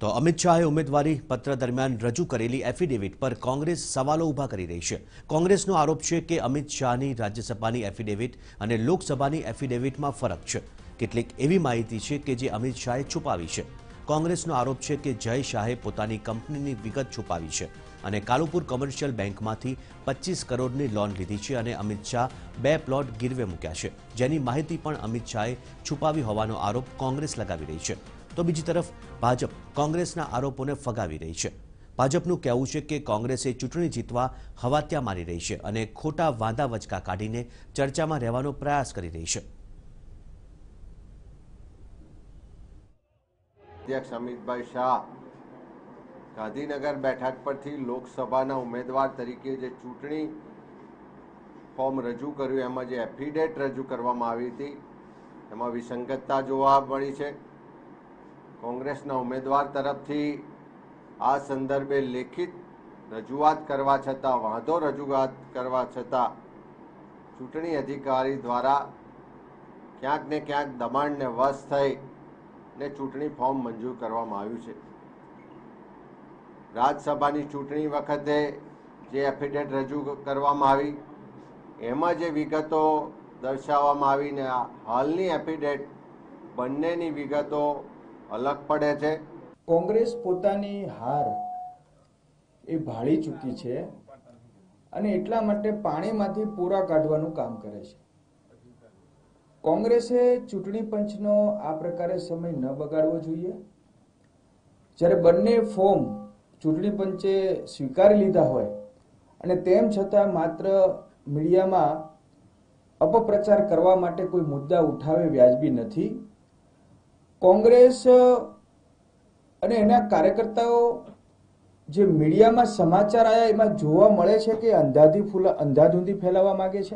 તો અમિત શાહે ઉમેદવારી પત્ર દરમિયાન રજૂ કરેલી એફિડેવિટ પર કોંગ્રેસ સવાલો ઊભા કરી રહી છે। કોંગ્રેસનો આરોપ છે કે અમિત શાહની રાજ્યસભાની એફિડેવિટ અને લોકસભાની એફિડેવિટમાં ફરક છે। કેટલીક એવી માહિતી છે કે જે અમિત શાહે છુપાવી છે। કોંગ્રેસનો આરોપ છે કે જય શાહે પોતાની કંપનીની વિગત છુપાવી છે અને કાલુપુર કોમર્શિયલ બેંકમાંથી 25 કરોડની લોન લીધી છે અને અમિત શાહ 2 પ્લોટ ગીરવે મૂક્યા છે, જેની માહિતી પણ અમિત શાહે છુપાવી હોવાનો આરોપ કોંગ્રેસ લગાવી રહી છે। તો બીજી તરફ ભાજપ કોંગ્રેસના આરોપોને ફગાવી રહી છે। ભાજપનું કહેવું છે કે કોંગ્રેસે ચૂંટણી જીતવા હવાત્યા મારી રહી છે અને ખોટા વાંધા વચકા કાઢીને ચર્ચામાં રહેવાનો પ્રયાસ કરી રહી છે। अध्यक्ष अमितभाई शाह गांधीनगर बैठक परथी लोकसभाना उम्मीदवार तरीके जे चूंटणी फॉर्म रजू कर्युं एमां जे एफिडेविट रजू करवामां आवी हती एमां विसंगतता जोवा मळी छे। कोंग्रेसना उम्मीदवार तरफथी आ संदर्भे लेखित रजूआत करवा छतां वांधो रजूआत करवा छतां चूंटणी अधिकारी द्वारा क्यांक ने क्यांक दबाणने वश थई ने चूंटणी फॉर्म मंजूर करवामां आव्युं छे। राज्यसभानी चूंटणी वखते जे एफिडेविट रजू करवामां आवी एमां जे विगतो दर्शाववामां आवी ने हालनी एफिडेविट बंनेनी विगतो अलग पड़े छे। कांग्रेस पोतानी हार ए भाળી ચૂકી છે અને એટલા માટે પાણીમાંથી પૂરા કાઢવાનું કામ કરે છે। કોંગ્રેસે ચૂંટણી પંચનો આ પ્રકારે સમય ન બગાડવો જોઈએ। જ્યારે બંને ફોર્મ ચૂંટણી પંચે સ્વીકારી લીધા હોય અને તેમ છતાં માત્ર મીડિયામાં અપપ્રચાર કરવા માટે કોઈ મુદ્દા ઉઠાવે વ્યાજબી નથી। કોંગ્રેસ અને એના કાર્યકર્તાઓ જે મીડિયામાં સમાચાર આયા એમાં જોવા મળે છે કે અંધાધૂંધી ફેલાવવા માંગે છે।